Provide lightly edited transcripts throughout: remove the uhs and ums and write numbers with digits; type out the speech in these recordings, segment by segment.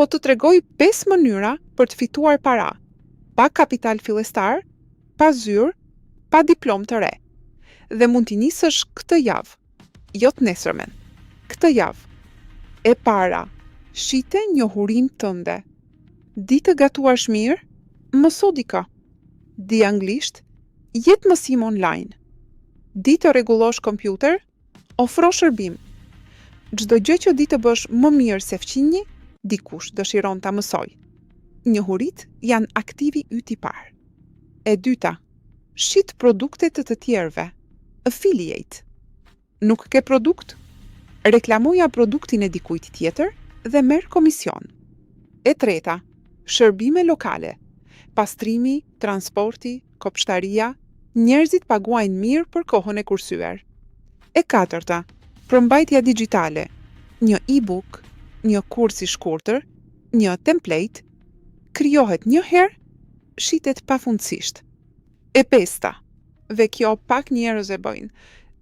po të tregoj 5 mënyra për të fituar para, pa kapital fillestar, pa zyrë, pa diplomë të re. Dhe mund t'i nisësh këtë javë, jo të nesërmen. Këtë javë. E para, shite njohurim tënde. Di të gatuash mirë, mëso dika. Di anglisht, jetë mësim online. Di të rregullosh kompjuter, ofro shërbim. Çdo gjë që di të bësh më mirë se fqinji, dikush dëshiron ta mësoj. Njohurit janë aktivi yt i parë. E dyta, shit produkte të tjerëve. Affiliate. Nuk ke produkt? Reklamoja produktin e dikujt tjetër dhe merr komision. E treta, shërbime lokale. Pastrimi, transporti, kopshtaria, njerëzit paguajnë mirë për kohën e kursyer. E katërta, përmbajtja digjitale. Një e-book, një kurs i shkurtër, një template, krijohet një herë, shitet pafundësisht. E pesta, dhe kjo pak njerëz e bëjnë,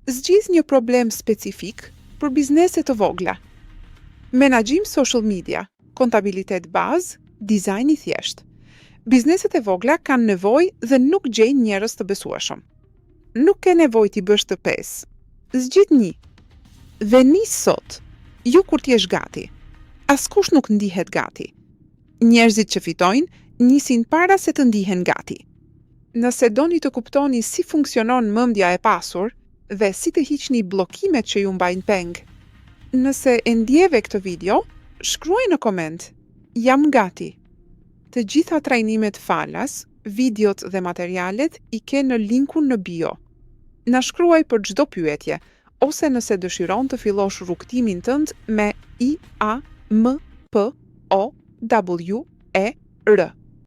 zgjidh një problem specifik për biznese të vogla. Menaxhim social media, kontabilitet bazë, dizajn i thjesht. Bizneset e vogla kanë nevojë dhe nuk gjejnë njerëz të besueshëm. Nuk ke nevojë t'i bësh të 5. Zgjidh një. Dhe nis sot, jo kur t'jesh gati. Askush nuk ndihet gati. Njerëzit që fitojnë nisin para se të ndihen gati. Nëse doni të kuptoni si funksionon mendja e pasur dhe si të hiqni bllokimet që ju mbajnë peng, nëse e ndjeve këtë video, shkruaj në koment. Jam gati. Të gjitha trajnimet falas, videot dhe materialet i ke në linkun në bio. Na shkruaj për çdo pyetje, ose nëse dëshiron të fillosh rrugtimin tënd me IAMPOWER.